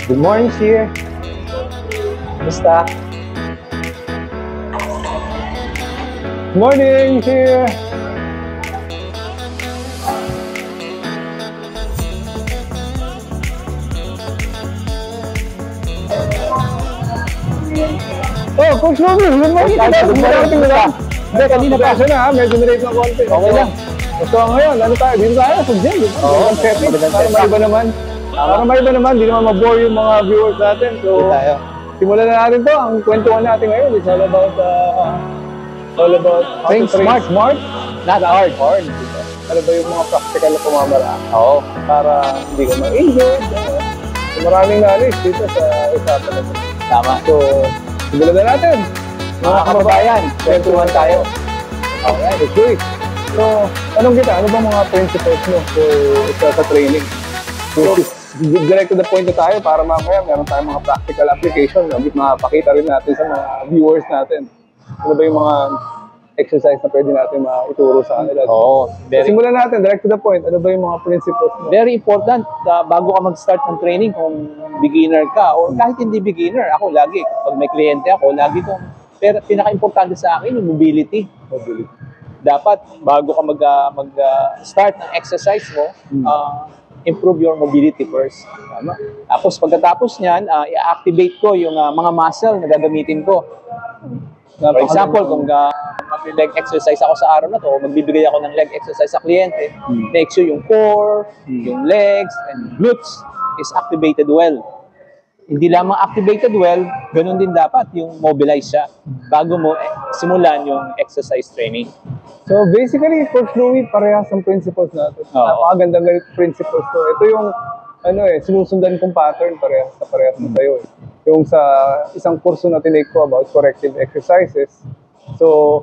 Good morning, Sir. Kumusta? Morning, Sir. Oh, Coach Robin, good morning. Good morning. Hindi, kanina pa siya na ha. Medyo nirate ng konti. Okay lang. So ngayon, ano tayo? Dito tayo sa gym. Oo, setting. Para maiba naman. Para maiba naman, hindi naman mabore yung mga viewers natin. So, simulan na natin to. Ang kwentuhan natin ngayon is all about train smart. Smart, not hard. Ano ba yung mga practical na pamamaraan? Oo. Para hindi ka ma-injured. So, maraming knowledge dito sa usapan na ito. Tama. So, simulan na natin. Mga kababayan, kwentuhan tayo. Okay, let's do it. So, anong kita? Ano ba mga principles mo sa training? So, direct to the point na tayo para mamaya meron tayong mga practical application na mapakita rin natin sa mga viewers natin. Ano ba yung mga exercise na pwede natin maituro sa kanila? Oo. Simulan natin, direct to the point. Ano ba yung mga principles mo? Very important, bago ka mag-start ng training, kung beginner ka or kahit hindi beginner, ako lagi, pag may kliyente ako, lagi kong, pero pinaka-importante sa akin yung mobility. Dapat, bago ka mag-start ng exercise mo, improve your mobility first. Tama. Tapos pagkatapos niyan, i-activate ko yung mga muscle na gagamitin ko. For example, kung mag-leg exercise ako sa araw na to, magbibigay ako ng leg exercise sa kliyente, make sure yung core, yung legs, and glutes is activated well. Hindi lamang activated well, ganun din dapat yung mobilize siya bago mo simulan yung exercise training. So basically, Coach Louie, parehas ang principles natin. Napakagandang principles to. Ito yung sinusundan kong pattern, parehas na sa'yo. Yung sa isang kurso na tinake ko about corrective exercises. So,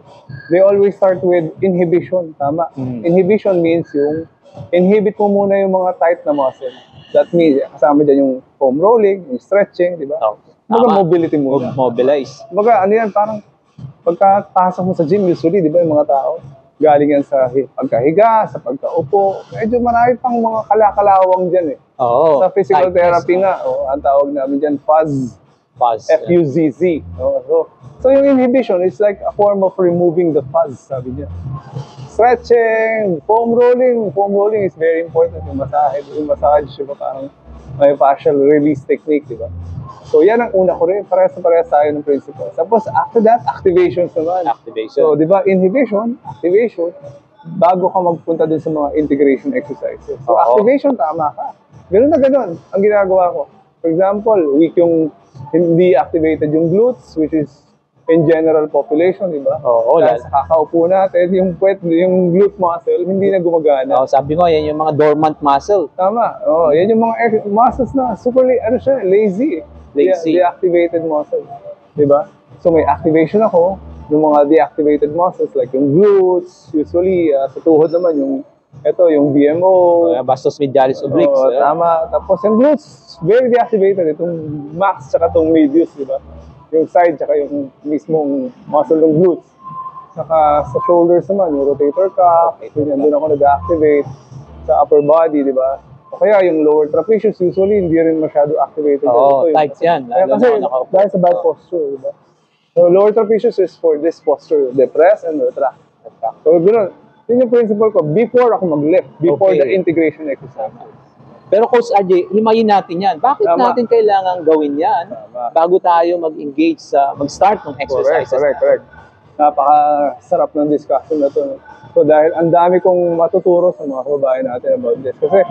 they always start with inhibition, tama? Inhibition means yung inhibit mo muna yung mga tight na muscle. That means, kasama dyan yung foam rolling, yung stretching, di ba? Mobility muna. Mobilize. Ano yan, parang pagkapasok mo sa gym, usually, di ba, yung mga tao, galing yan sa pagkahiga, sa pagkaupo. Medyo marami pang mga kalakalawang dyan eh. Sa physical therapy nga, ang tawag namin dyan, FUZZ. F-U-Z-Z. So yung inhibition is like a form of removing the fuzz, sabi niya. Stretching, foam rolling. Foam rolling is very important. Yung massage, diba, parang may fascial release technique, di ba? So yan ang una ko rin. Parehas tayo ng principle. Tapos after that, activations naman. So di ba, inhibition, activation, bago ka magpunta dun sa mga integration exercises. So activation, tama ka. Ganun na ganun ang ginagawa ko. For example, weak yung hindi activated yung glutes, which is in general population, di ba? Dahil sa kakaupo natin, yung glute muscle, hindi na gumagana. Sabi ko, yan yung mga dormant muscle. Tama. Yan yung mga muscles na super, lazy. Deactivated muscle. Di ba? So may activation ako, yung mga deactivated muscles, like yung glutes, usually, sa tuhod naman, yung BMO. Vastus medialis obliques. Tama. Tapos yung glutes, very deactivated. Itong max, tsaka itong medius, di ba? Yung side, tsaka yung mismong muscle ng glutes. Saka sa shoulders naman, yung rotator cuff, doon ako nag-activate. Sa upper body, di ba? O kaya yung lower trapezius, usually hindi rin masyado activated. Tight yan. Kasi dahil sa bad posture, di ba? So lower trapezius is for this posture, depress and retract. So ganoon. Yun yung principle ko, before ako mag-lift, before the integration exercise. Pero Coach RJ, himayin natin yan. Bakit natin kailangan gawin yan bago tayo mag-engage mag-start ng exercises? Correct. Napakasarap ng discussion na to. So dahil ang dami kong matuturo sa mga kababayan natin about this. Kasi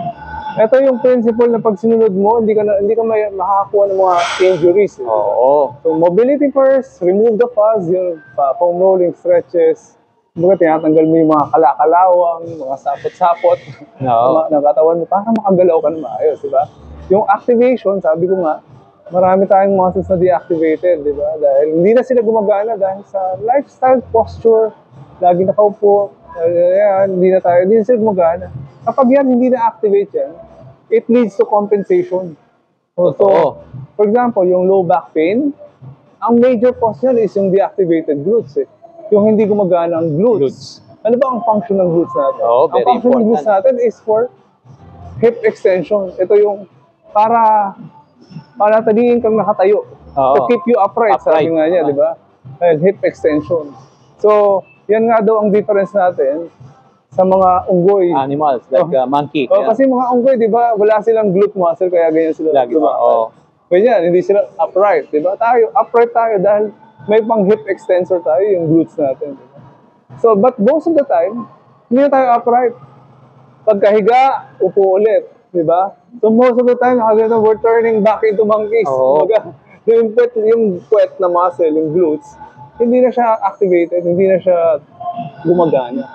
ito yung principle na pag sinunod mo, hindi ka makakakuha ng mga injuries. So mobility first, remove the fuzz, yung foam rolling stretches, tinatanggal mo yung mga kalakalawang, mga sapot-sapot ng katawan mo para makagalaw ka na maayos, di ba? Yung activation, sabi ko nga, marami tayong muscles na deactivated, di ba? Dahil hindi na sila gumagana dahil sa lifestyle, posture, lagi nakaupo, hindi na sila gumagana. Kapag yan, hindi na-activate yan, it leads to compensation. So, for example, yung low back pain, ang major cause yan is yung deactivated glutes eh. Yung hindi gumagana ang glutes. Ano ba ang function ng glutes natin? Very ang function ng glutes natin is for hip extension. Ito yung para talihin kang nakatayo. To keep you upright, sabi nga niya, di ba? Hip extension. So, yan nga daw ang difference natin sa mga unggoy. Animals, like monkey. Kasi mga unggoy, di ba, wala silang glute muscle, kaya ganyan sila. Lagi, Ganyan, hindi sila upright, di ba? Upright tayo dahil may pang hip extensor tayo, yung glutes natin. Diba? So, but most of the time, hindi na tayo upright. Pagkahiga, upo ulit, di ba? So, most of the time, we're turning back into monkeys. Yung puwet na muscle, yung glutes, hindi na siya activated, hindi na siya gumagana.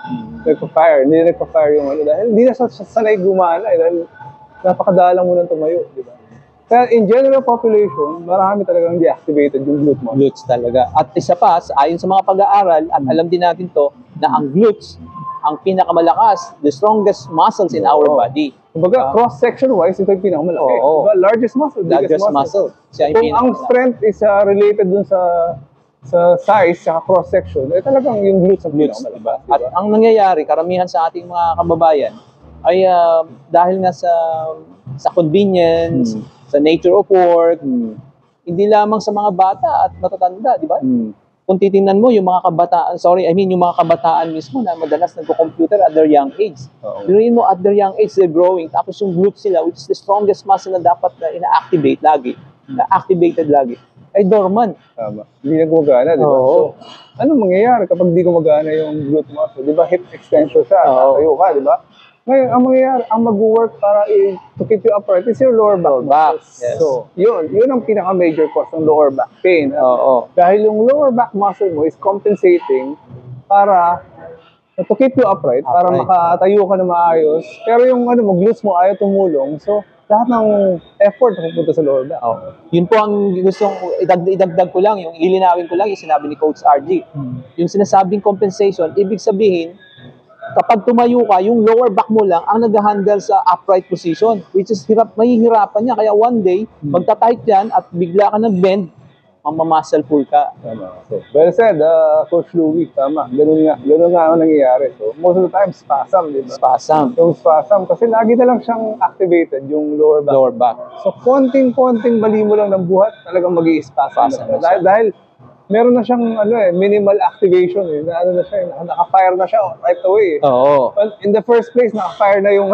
Hindi na nagpa-fire yung ano, dahil hindi na siya sanay gumana, dahil napakadalang mo nang tumayo, di ba? Kaya in general population, marami talagang deactivated yung glute muscle. Glutes talaga. At isa pa, ayon sa mga pag-aaral, at alam din natin to, na ang glutes, ang pinakamalakas, the strongest muscles in our body. Kumbaga, cross-section-wise, ito yung pinakamalaki. Diba? Largest muscle, biggest muscle. Kung ang strength is related dun sa size, sa cross-section, talagang yung glutes ang pinakamalaki. Diba? At ang nangyayari, karamihan sa ating mga kababayan, ay dahil nga sa convenience, sa nature of work, hindi lamang sa mga bata at matatanda, di ba? Kung titingnan mo yung mga kabataan, yung mga kabataan mismo na madalas nagko-computer at their young age. Pinuhin mo at their young age, they're growing, tapos yung glutes sila, which is the strongest muscle na dapat na ina-activate lagi, na-activated lagi, ay dormant. Tama. Hindi na gumagana, di ba? So, anong mangyayari kapag di gumagana yung glute muscle? Di ba hip extension siya, tayo ka, di ba? Ngayon, ang mangyayari, ang mag-work para to keep you upright is your lower back. Yes. So, yun ang pinaka-major cause ng lower back pain. Dahil yung lower back muscle mo is compensating para to keep you upright, para makatayo ka na maayos. Pero yung glutes mo ayaw tumulong. So, lahat ng effort na pupunta sa lower back. Yun po ang gustong idagdag ko lang, yung ilinawin ko lang, yung sinabi ni Coach RG. Yung sinasabing compensation, ibig sabihin, kapag tumayo ka, yung lower back mo lang ang nag-handle sa upright position, which is mahihirapan niya. Kaya one day, magta-tight yan at bigla ka nag-bend, mamamuscle pull ka. Tama. So, well said, Coach Louie, tama. Ganun nga ang nangyayari. So, most of the time, spasm, di ba? Spasm. Yung spasm, kasi lagi na lang siyang activated, yung lower back. Lower back. So, konting bali mo lang ng buhat, talagang mag-i-spasm. Dahil meron na siyang minimal activation na siya, naka-fire na siya right away. Well, in the first place, naka-fire na yung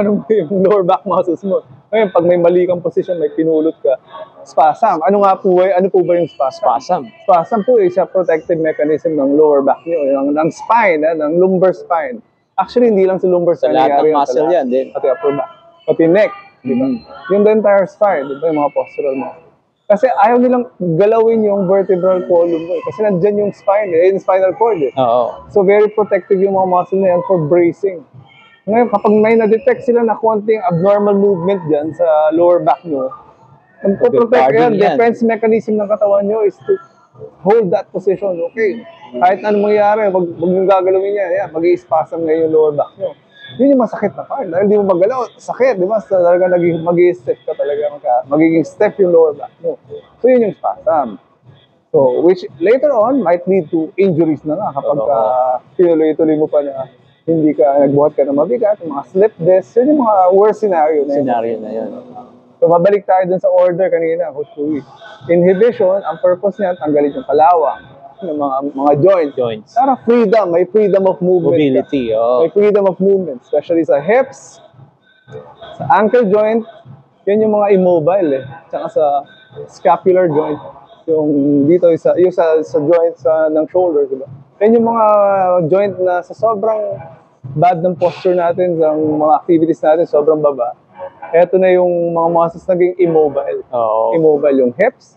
lower back muscles mo. Ngayon, pag may mali kang position, may pinulot ka, spasm. Ano po ba yung spasm? Spasm po is a protective mechanism ng lower back niyo, ng spine, ng lumbar spine. Actually, hindi lang sa lumbar spine. Sa lahat ng muscle yan din. Pati upper back, pati neck, di ba? Yung entire spine, di ba, yung mga postural muscles. Kasi ayaw nilang galawin yung vertebral column mo. Kasi nandyan yung spine, yung spinal cord. So very protective yung mga muscle na yan for bracing. Ngayon, kapag may na-detect sila na konting abnormal movement dyan sa lower back nyo, ang protect yan, defense mechanism ng katawan nyo is to hold that position. Okay, kahit anong mangyari, wag yung gagalawin yan. Mag-i-spasm ngayon yung lower back nyo. Yun yung masakit na part. Dahil di mo magalaw, sakit, di ba? Talaga mag-i-step ka talaga. Magiging step yung lower back mo. So, yun yung spasm. So, which later on might lead to injuries na nga kapag tinuloy-tuloy mo pa na hindi ka nagbuhat ka na mabigat, mga slip disc, yun yung mga worst scenario na yun. So, mabalik tayo dun sa order kanina, Coach Louie. Inhibition, ang purpose niya, tanggalin yung kalawang ng mga joints. Para freedom, may freedom of movement. Mobility, May freedom of movement, especially sa hips, sa ankle joint, yun yung mga immobile Tsaka sa scapular joint, yung dito yung sa joint ng shoulder, diba? Yan yung mga joint na sa sobrang bad ng posture natin, sa mga activities natin, sobrang baba. Eto na yung mga muscles naging immobile. Immobile yung hips,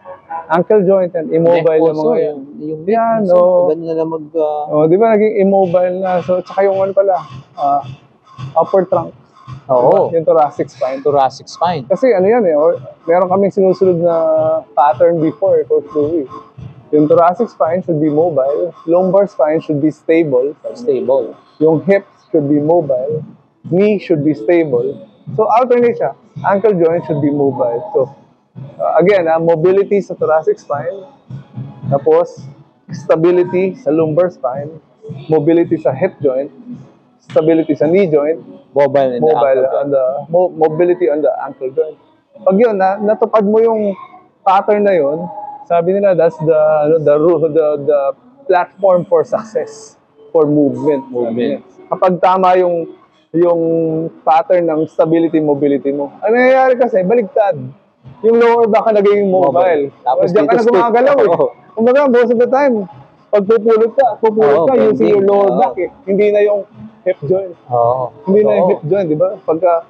ankle joint, and immobile yung mga yan. Yung yan, ganun na lang di ba naging immobile na? So, tsaka yung upper trunk. Yung thoracic spine. Kasi meron kaming sinusunod na pattern before, Coach Louie. Yung thoracic spine should be mobile, lumbar spine should be stable. Yung hips should be mobile, knee should be stable. So, alternate siya. Ankle joint should be mobile. So, again, mobility sa thoracic spine, tapos stability sa lumbar spine, mobility sa hip joint, stability sa knee joint, Mobile and mobility on the ankle joint. Pag yun, natupad mo yung pattern na yun, sabi nila that's the platform for success, for movement. Kapag tama yung pattern ng stability mobility mo. Ano nangyayari kasi, baligtad. Yung lower back ka naging mobile. Tapos diyan ka na gumagalaw eh. Kumbaga, most of the time, pag pupulot ka using your lower back eh. Hindi na yung hip joint. Hindi na yung hip joint, di ba? Pagka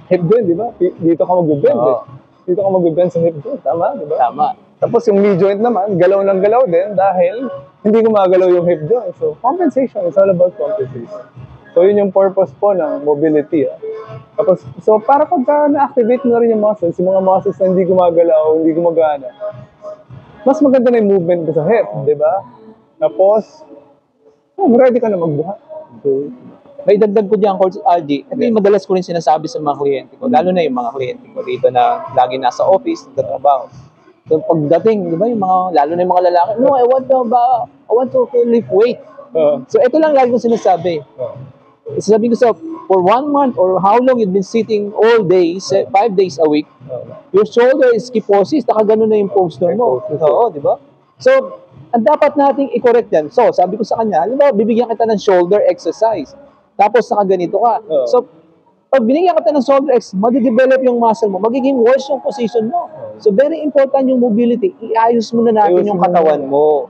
hip joint, di ba? Dito ka mag-bend eh. Dito ka mag-bend sa hip joint. Tama, di ba? Tama. Tapos yung knee joint naman, galaw ng galaw din dahil hindi gumagalaw yung hip joint. So, compensation. It's all about compensation. So, yun yung purpose po ng mobility. Tapos, so, para pagka na-activate mo na rin yung muscles, yung mga muscles na hindi gumagalaw, hindi gumagana, mas maganda na yung movement ko sa hip, di ba? Tapos, ready ka na magbuhat. So, may dagdag ko dyan, Coach Algie. Ito yung madalas ko rin sinasabi sa mga kliyente ko, lalo na yung mga kliyente ko dito na lagi nasa office, nagtatrabaho. So, pagdating, di ba, yung mga, lalo na yung mga lalaki, no, I want to lift weight. So, ito lang lagi kong sinasabi. Sasabihin ko sa, for 1 month or how long you've been sitting all day, 5 days a week, your shoulder is kyphosis, nakaganon na yung posture mo. Oo, di ba? So, ang dapat nating i-correct yan. So, sabi ko sa kanya, alam mo, bibigyan kita ng shoulder exercise. Tapos nakaganito ka. So, pag binigyan kita ng shoulder exercise, madidevelop yung muscle mo, magiging worse yung position mo. So, very important yung mobility. Iayos mo na natin yung katawan mo.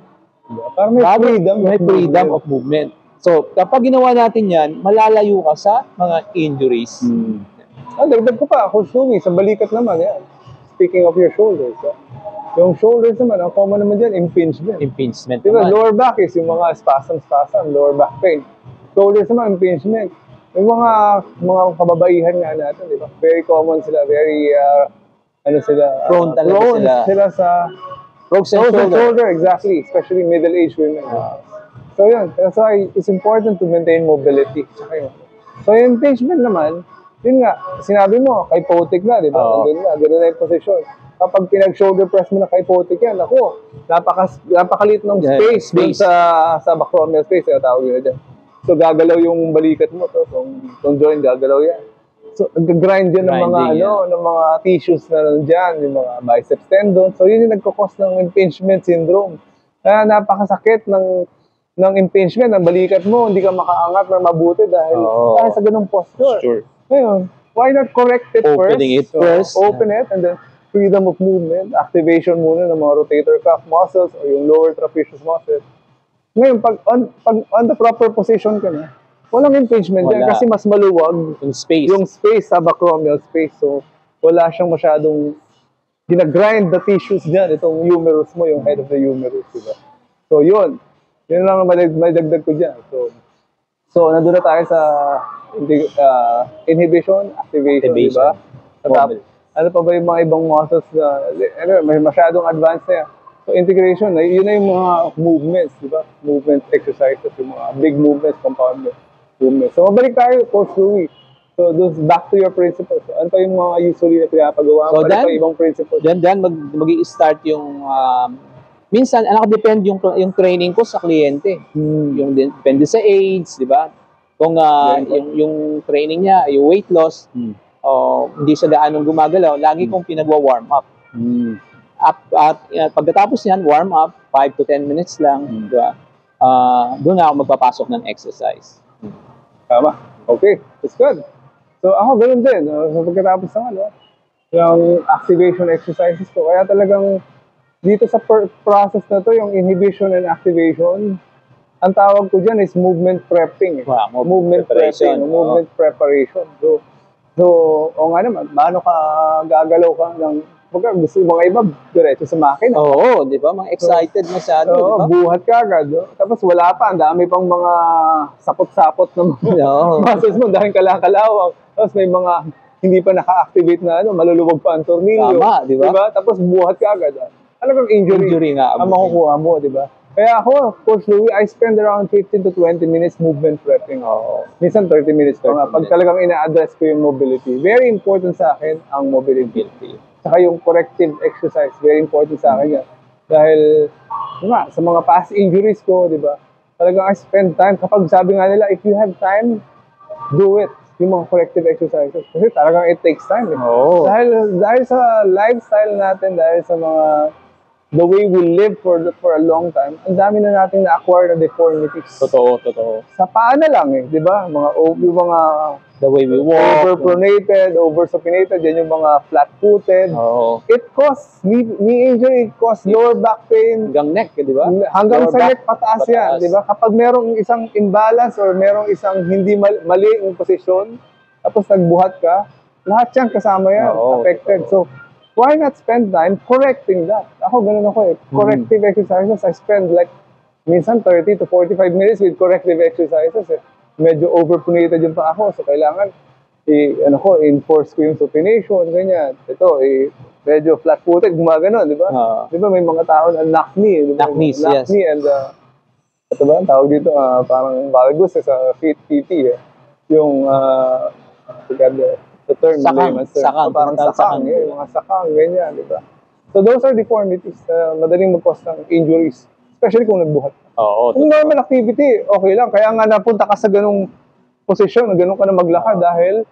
Para may freedom of movement. So, kapag ginawa natin yan, malalayo ka sa mga injuries. Dagdag ko pa, Coach Louie, sa balikat naman, yan. Speaking of your shoulders, yung shoulders naman, ang common naman dyan, impingement. Diba, lower back is yung mga spasm, lower back pain. Shoulders naman, impingement. Yung mga kababaihan nga natin, diba? Very common sila, very, prone sila sa frozen shoulder, exactly, especially middle-aged women. So yun, that's why it's important to maintain mobility. So yung impingement naman, yun nga, sinabi mo, kyphotic na, di ba? Nandun na yung position. Kapag pinag-shoulder press mo na kyphotic yan, ako, napakalit ng space. Sa bacromial space, tawag yun dyan. So gagalaw yung balikat mo, itong joint, gagalaw yan. So nag-grind yan ng mga tissues na nandyan, yung mga biceps tendon. So yun yung nagkakos ng impingement syndrome. Kaya napakasakit ng impingement, ng balikat mo, hindi ka makaangat na mabuti dahil sa ganung posture. Sure. Ngayon, why not correct it first? Open it and then freedom of movement, activation muna ng mga rotator cuff muscles o yung lower trapezius muscles. Ngayon, pag on the proper position ka na, walang impingement yan kasi mas maluwag yung space sa bacromial space. So, wala siyang masyadong ginagrind the tissues dyan, itong humerus mo, yung head of the humerus. Diba? So, yun lang may dagdag ko dyan. So nandun na tayo sa inhibition, activation, di ba? Ano pa ba yung mga ibang muscles na, may masyadong advanced na yan. So integration, yun na yung mga movements, di ba? Movement exercises, yung mga big movements, compound movements. So mabalik tayo, Coach Louie. So back to your principles. So, ano pa yung mga usually na pinapagawa? So ano pa yung ibang principles? Diyan mag-i-start yung minsan, nakadepende yung training ko sa kliyente. Yung depende sa age, di ba? Kung yung training niya, yung weight loss, hindi siya gaanong gumagalaw, lagi kong pinagwa-warm up. At pagkatapos niyan, warm up, 5 to 10 minutes lang. Diba? Doon ako magpapasok ng exercise. Tama. Okay, that's good. So ako, ganun din. So pagkatapos ng yung activation exercises ko, kaya talagang dito sa process na to, yung inhibition and activation, ang tawag ko dyan is movement prepping. Wow, movement preparation. So, nga naman, paano ka gagalaw ka ng, gusto yung mga iba, diretso sa makina. Oo, di ba? Mga excited masyado, di ba? Buhat ka agad. Tapos wala pa, ang dami pang mga sapot-sapot na muscles mo dahil kalakalawang. Tapos may mga hindi pa naka-activate na maluluwag pa ang tornilyo. Tama, di ba? Tapos buhat ka agad. Talagang injury nga ang makukuha mo, di ba? Kaya ako, Coach Louie, I spend around 15 to 20 minutes movement prepping. Minsan 30 minutes pa nga. Pag talagang ina-address ko yung mobility. Very important sa akin ang mobility. Saka yung corrective exercise, very important sa akin yan. Dahil, sa mga past injuries ko, di ba? Talagang I spend time. Kapag sabi nga nila, if you have time, do it. Yung mga corrective exercises. Kasi talagang it takes time. Eh. Oo. Dahil sa lifestyle natin, dahil sa mga the way we live for a long time, ang dami na nating na-acquire na deformities. Totoo. Sa paa na lang eh, di ba? Yung mga The way we walk. overpronated, oversupinated, yan yung mga flat-footed. Oo. It causes knee injury, it causes lower back pain. Hanggang neck, di ba? Hanggang Lower sa back, neck pataas yan, pataas. di ba? Kapag merong isang imbalance or merong isang hindi mali yung posisyon, tapos nagbuhat ka, lahat yan kasama yan, Oo. affected. So, why not spend time correcting that? Ako, ganun ako eh. Corrective exercises, I spend like, minsan 30 to 45 minutes with corrective exercises eh. Medyo overpronated yung pa ako, so kailangan enforce ko yung supination, ganyan. Ito, medyo flat-footed, gumaganon, di ba? Di ba may mga tao na knock knee, di ba? Knock knees, Knock yes. knee and, ito ba, ang tawag dito, parang valgus sa PT eh. Yung, the term, Sakang, layman's term. sakang, Parang tinatawag sakang, sakang. eh, mga sakang, ganyan, di ba? So those are deformities na madaling mag-cause ng injuries, especially kung nagbuhat. Oo. Kung normal activity, okay lang. Kaya nga napunta ka sa ganung posisyon, na ganun ka na maglakad dahil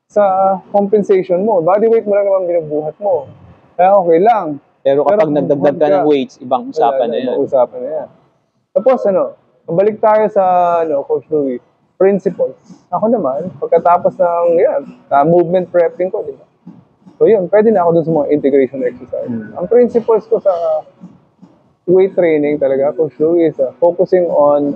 sa compensation mo. Body weight mo lang naman binubuhat mo. Kaya okay lang. Pero kapag kung nagdagdag ka ng weights, ibang usapan na yun. Usapan na yan. Tapos mabalik tayo sa Coach Louie, principles. Ako naman, pagkatapos ng movement prepping ko, di ba? So yun, pwede na ako dun sa mga integration exercise. Ang principles ko sa weight training talaga, Coach Louie, is focusing on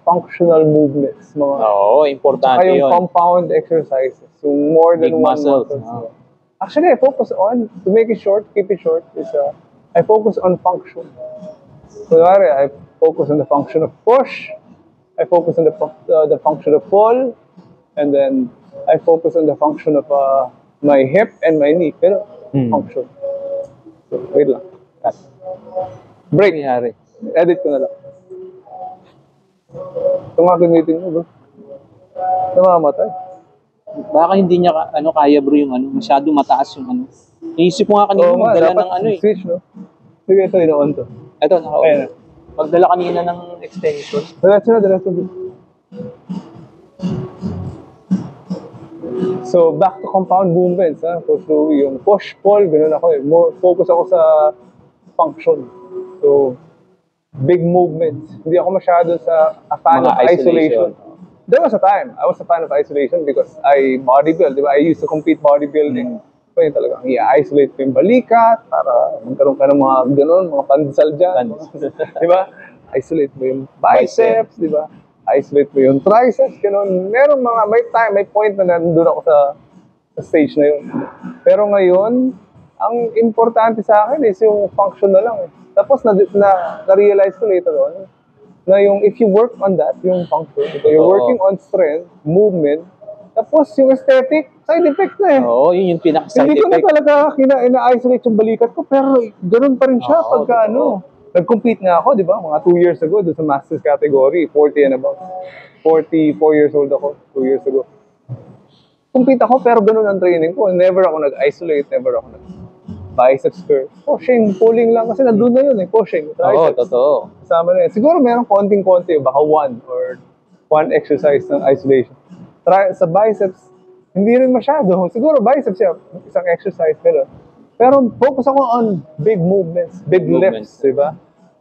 functional movements. Oo, importante Saka yung yun. compound exercises. Yung more than Big one muscles. muscle. Actually, I focus on, to make it short, keep it short, is I focus on function. So, I focus on the function of push, I focus on the function of pull, and then I focus on the function of my hip and my knee. Pero, function. So, wait lang. Break. Nangyari. Edit ko na lang. Ito nga gamitin mo, bro. Namamatay. Baka hindi niya kaya bro yung masyado mataas yung Iisip mo nga kanina magdala ng switch, no? Sige, ito, ino-on to. Ito, Ayan na. magdala kanina ng extension. Diretso. So, back to compound movements, Coach Louie. Yung push-pull, ganun ako eh. More focus ako sa function. So, big movements. Hindi ako masyado a fan Mga of isolation. There was a time, I was a fan of isolation because I bodybuild, di ba? I used to compete bodybuilding. So, yun talagang i-isolate ko yung balikat para magkaroon ka ng mga ganun, mga pandesal dyan. Di ba? Isolate mo yung biceps, di ba? Isolate mo yung triceps, ganun. May point na nandun ako sa stage na yun. Pero ngayon, ang importante sa akin is yung function na lang eh. Tapos na-realize ko later on na yung if you work on that, yung function, you're working on strength, movement, tapos yung aesthetic, side effect na eh. Oo, yun yung pinaka-side Hindi ko na effect. talaga ina-isolate yung balikat ko, pero ganun pa rin siya pagka nag-compete nga ako, di ba? Mga 2 years ago, doon sa Masters category, 40 and above. 44 years old ako, 2 years ago. Compete ako, pero ganun ang training ko. Never ako nag-isolate, never ako biceps curl. Pushing, pulling lang kasi nandun na yun eh, pushing. Oo, totoo. Kasama na yun. Siguro meron konting-konti, baka one exercise ng isolation. Sa biceps, hindi rin masyado. Siguro biceps siya, isang exercise, pero focus ako on big movements, big lifts, di ba?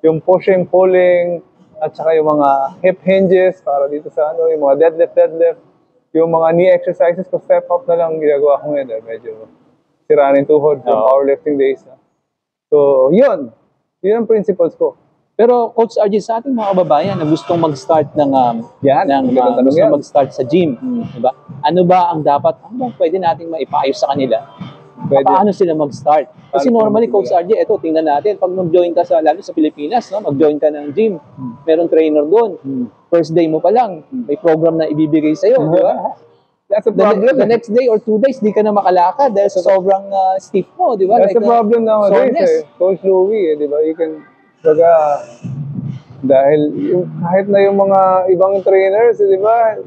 Yung pushing, pulling, at saka yung mga hip hinges, para dito sa yung mga deadlift, yung mga knee exercises ko, step up na lang ginagawa ko ngayon. Medyo tiranin tuhod, yung powerlifting days. So, yun ang principles ko. Pero Coach RJ, sa ating mga kababayan na gustong mag-start gustong mag-start sa gym, diba? Ano ba ang pwede nating maipaayos sa kanila? Paano sila mag-start? Kasi normally, Coach RJ, tingnan natin, pag mag-join ka lalo sa Pilipinas, mag-join ka ng gym, merong trainer doon. First day mo pa lang, may program na ibibigay sa'yo, di ba? That's a problem. The next day or 2 days, di ka na makalakad dahil sa sobrang stiff mo, di ba? That's the problem nowadays, Coach Louie, di ba? You can, dahil kahit na yung mga ibang trainers, di ba?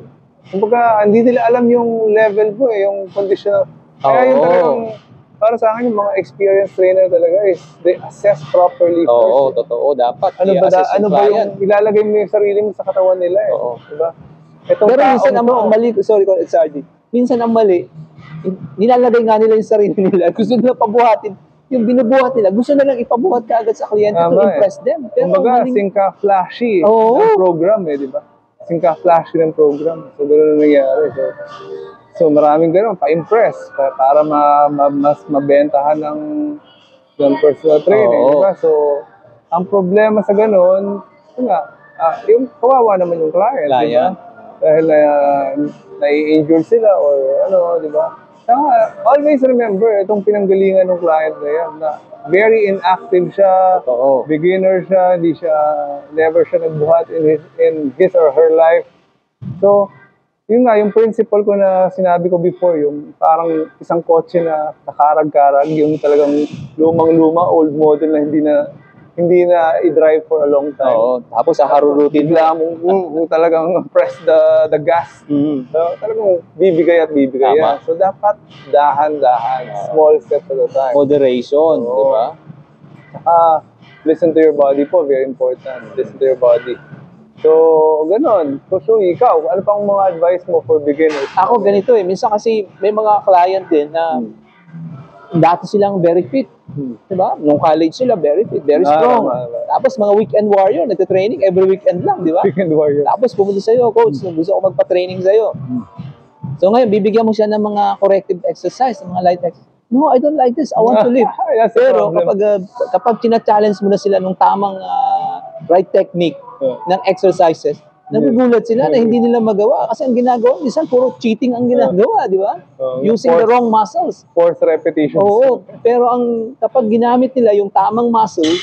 Hindi nila alam yung level mo yung condition. Kaya yung talagang para sa akin, yung mga experienced trainer talaga is they assess properly Oo, first. totoo. Dapat Ano ba, i-assess ano yung ba client. yung ilalagay mo yung sarili mo sa katawan nila eh. Oo. Diba? Itong Pero minsan taong ang mali, sorry ko, Sardi, minsan ang mali, nilalagay nga nila yung sarili nila. Gusto nila pabuhatin. Yung binubuhat nila, gusto nilang ipabuhat ka agad sa kliyente to Tama impress them. Pero kumbaga, maling- singka flashy Oo. ng program eh, di ba? Singka flashy ng program. So, gano'n ang nangyari. So maraming gano'n, pa-impress, para mas mabentahan ng personal training, Oo. di ba? So, ang problema sa gano'n, yun nga, yung kawawa naman yung client, di ba? Client. Dahil nai-injure sila or ano, di ba? Saka, always remember, itong pinanggalingan ng client na yan, na very inactive siya, Totoo. beginner siya, never siya nagbuhat in his or her life. So, yun nga, yung principle ko na sinabi ko before, yung parang isang kotse na kakarag-karag, yung talagang lumang-luma, old model na hindi na i-drive for a long time. Oo. Tapos sa harurutin Bigla mong talagang press the gas. Mm. So, talagang bibigay at bibigay Tama. yan. So, dapat dahan-dahan, small steps at a time. Moderation, Oo. di ba? Listen to your body po, very important. Listen to your body. So, ganon. So, ikaw, ano pang mga advice mo for beginners? Ako ganito eh, minsan kasi may mga client din na dati silang very fit. Di ba? Nung college sila, very fit, very strong. Tama. Tapos mga weekend warrior, nagka-training every weekend lang, di ba? Weekend warrior. Tapos pumunta sa'yo, coach, gusto ko magpa-training sa'yo. So ngayon, bibigyan mo siya ng mga corrective exercise, ng mga light exercise. No, I don't like this. I want to live. That's the Pero problem. kapag tina-challenge mo na sila ng tamang right technique ng exercises, nagugulat sila na hindi nila magawa. Kasi ang ginagawa, minsan puro cheating ang ginagawa, di ba? Using the wrong muscles. Force repetitions. Oo, pero kapag ginamit nila yung tamang muscles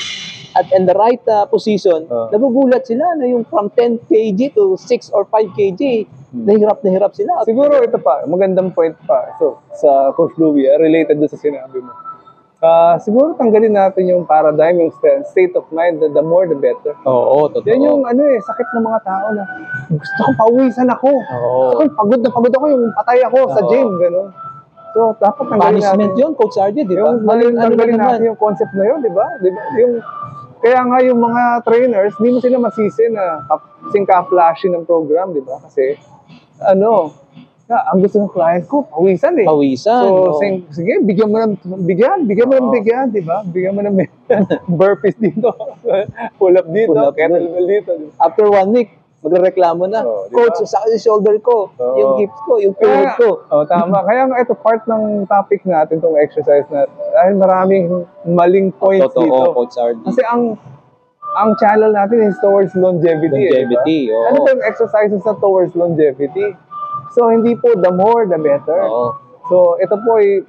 at in the right position, nagugulat sila na yung from 10 kg to 6 or 5 kg, nahirap sila. Siguro ito pa, magandang point pa. So, sa Coach Louie, related doon sa sinabi mo. Siguro tanggalin natin yung paradigm, yung state of mind, the more the better. Oo, totoo. Yan yung sakit ng mga tao na gusto kong pawisan ako. Oo. Pagod na pagod ako, yung patay ako sa Oo. gym, gano'n. So, dapat tanggalin Punishment natin. yun, Coach RJ, di ba? Yung na tanggalin naman. natin yung concept na yun, di ba? Kaya nga yung mga trainers, hindi mo sila masisi na singka flashy ng program, di ba? Kasi, ang gusto ng client ko, pawisan eh. Pawisan. So, oo. sige, bigyan mo ng bigyan, di ba? Bigyan mo ng burpees dito, pull up dito, Pull up kettlebell dito. Di ba? After 1 week, magreklamo na. Oo, di Coach, ba? sakit yung shoulder ko, Oo. yung hips ko, yung tuhod ko. Tama. Kaya nga ito, part ng topic natin, itong exercise na, dahil maraming maling points Totoo, dito. Coach RJ. Kasi ang channel natin is towards longevity. Longevity, eh, oo. Ano ba yung exercises na towards longevity? So, hindi po the more, the better. Oo. So, ito po ay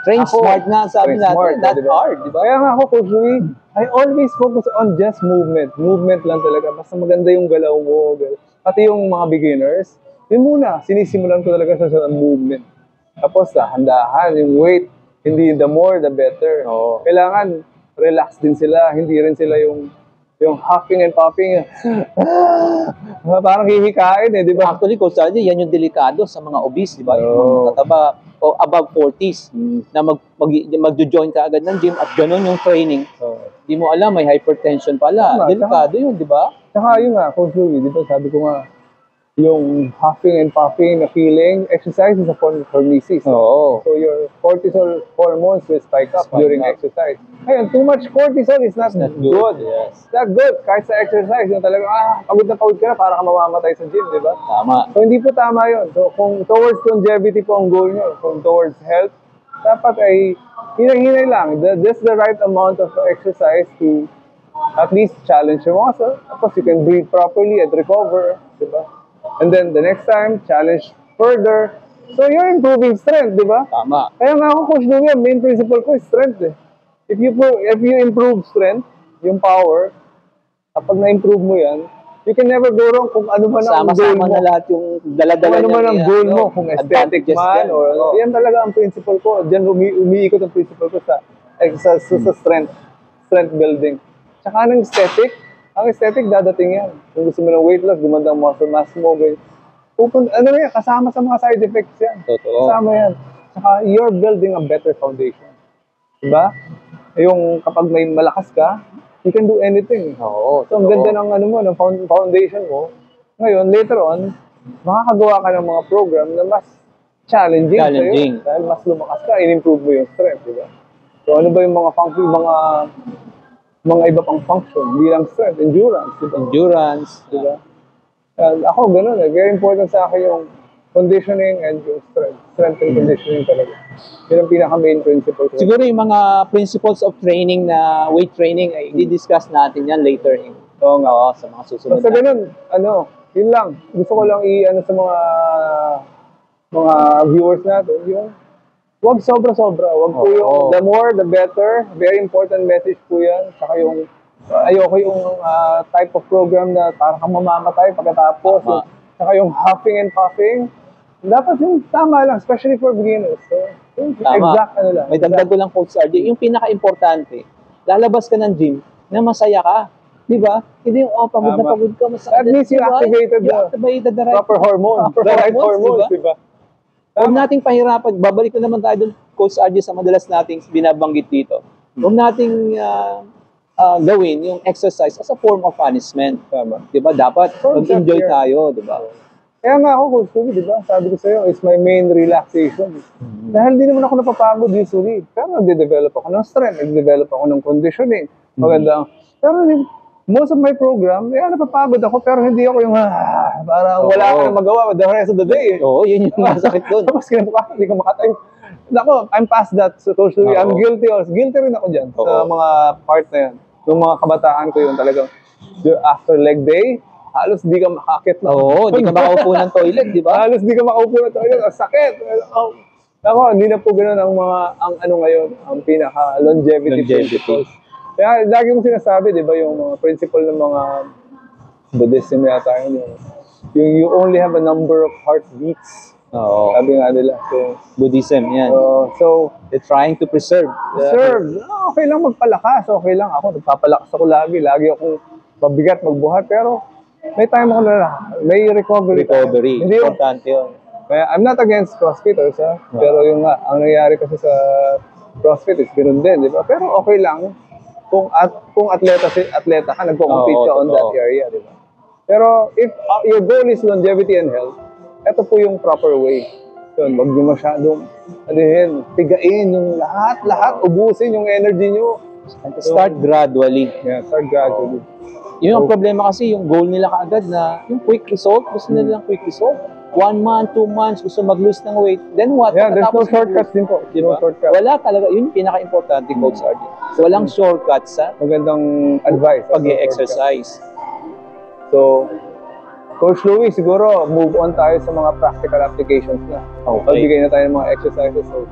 Train Ako, smart nga sabi train natin, smart, not di ba? hard, di ba? Kaya nga ako, Coach Louie, I always focus on just movement. Movement lang talaga. Basta maganda yung galaw mo. Pati yung mga beginners, yun muna, sinisimulan ko talaga sa movement. Tapos, dahan-dahan, yung weight, hindi the more, the better. Oo. Kailangan, relax din sila. Hindi rin sila yung huffing and puffing. Parang hihikain eh, di ba? Actually, Coach RJ, yan yung delikado sa mga obese, di ba? Yung Oo. mga matataba o above 40s na magjo-join ka agad ng gym at ganun yung training. Di mo alam, may hypertension pala. Tama, Delikado yun, di ba? Tsaka yun nga, Coach Louie, di ba sabi ko nga, yung huffing and puffing na feeling, exercise is a form of hormesis. Oo. So your cortisol hormones will spike up Spike during up. exercise. Ngayon, too much cortisol is not, good. Yes. Not good. Kahit sa exercise, yung talaga, pagod na pagod ka na, para ka mamamatay sa gym, di ba? Tama. So hindi po tama yun. So kung towards longevity po ang goal nyo, kung towards health, dapat ay hinay-hinay lang. Just the right amount of exercise to at least challenge your muscle. Tapos you can breathe properly and recover, di ba? And then the next time, challenge further. So you're improving strength, di ba? Tama. Kaya nga ako, Coach Louie, main principle ko is strength eh. If you improve strength, yung power, kapag na-improve mo yan, you can never go wrong kung ano man ang goal Sama-sama mo. na lahat yung Kung dala-dala ano man niya, ang goal mo, kung aesthetic advantages man, yan. or Oo. yan talaga ang principle ko. Diyan umiikot ang principle ko sa strength building. Tsaka ang aesthetic dadating yan. Kung gusto mo ng weight loss, gumanda ang muscle mass mo, kasama sa mga side effects yan. Totoo. Kasama yan. Tsaka you're building a better foundation. Diba? Yung kapag may malakas ka, you can do anything. Oo. So, ang ganda ng ano mo, ng foundation mo. Ngayon, later on, makakagawa ka ng mga program na mas challenging Challenging. sa'yo. Dahil mas lumakas ka, in-improve mo yung strength, diba? So, ano ba yung mga function, mga iba pang function bilang strength, endurance, diba? Endurance. Diba? Ako, ganun eh. Very important sa akin yung conditioning and yung strength. Strength and conditioning talaga. Yun ang pinaka-main principle ko. Siguro yung mga principles of training na weight training ay i-discuss natin yan later Oo nga. sa mga susunod Basta ganun, yun lang. Gusto ko lang sa mga viewers natin, yung huwag sobra-sobra. Huwag po yung the more, the better. Very important message po yan. Saka yung ayoko yung type of program na parang kang mamamatay pagkatapos. Saka yung huffing and puffing. Dapat yung tama lang, especially for beginners. So, Tama. exact ano lang. May dagdag ko lang, Coach RJ. Yung pinaka-importante, lalabas ka ng gym na masaya ka. Di ba? Hindi yung, pagod na Tama. pagod ka, masakit. At least you activated the right, proper hormones. The right hormones, diba? diba? Huwag nating pahirapan. Babalik ko naman tayo dun, Coach RJ, sa madalas nating binabanggit dito. Huwag nating gawin yung exercise as a form of punishment. Tama. Di ba? Dapat For mag-enjoy self-care. tayo, di ba? Kaya nga ako, Coach Tony, di ba? Sabi ko sa'yo, it's my main relaxation. Dahil di naman ako napapagod usually. Pero nagde-develop ako ng strength, nagde-develop ako ng conditioning. Maganda. Pero most of my program, napapagod ako, pero hindi ako yung, parang wala ako na magawa the rest of the day. Oo, yun yung masakit dun. Tapos kinabukasan, hindi ko makatay. Nako, I'm past that. So, Coach Tony, I'm guilty also. Guilty rin ako dyan sa mga part na yan. Yung mga kabataan ko yun talagang after leg day, halos di ka makakit na. Oo, di ka makaupo ng toilet, di ba? Halos di ka makaupo ng toilet. Ang sakit. Ako, hindi na po ganun ang ano ngayon, ang pinaka-longevity principles. Kaya lagi kong sinasabi, di ba, yung mga principle ng mga Buddhism yata yun, yung you only have a number of heartbeats. Oo. Sabi nga nila. So, Buddhism, yan. so They're trying to preserve. okay lang magpalakas. Okay lang. Ako, nagpapalakas ako lagi. Lagi akong mabigat magbuhat. Pero may time ako na may recovery. Hindi yung, Importante yun. I'm not against CrossFitters, ha? Pero yung nga, ang nangyayari kasi sa CrossFit is ganoon din, di ba? Pero okay lang kung atleta ka, nagko-compete ka on that area, di ba? Pero if your goal is longevity and health, ito po yung proper way. Yun, wag nyo masyadong, tigain yung lahat, ubusin yung energy nyo. Start gradually. Yeah, start gradually. Yun ang problema kasi, yung goal nila kaagad na, yung quick result, gusto nila ng quick result. 1 month, 2 months, gusto mag-lose ng weight. Then what? Yeah, there's no shortcuts din po. Diba? No shortcuts. Wala talaga, yun yung pinaka-importante, Coach RJ. Walang shortcuts sa Magandang advice. pag-exercise. So, Coach Louie, siguro move on tayo sa mga practical applications na. Okay. Pagbigay na tayo ng mga exercises. So,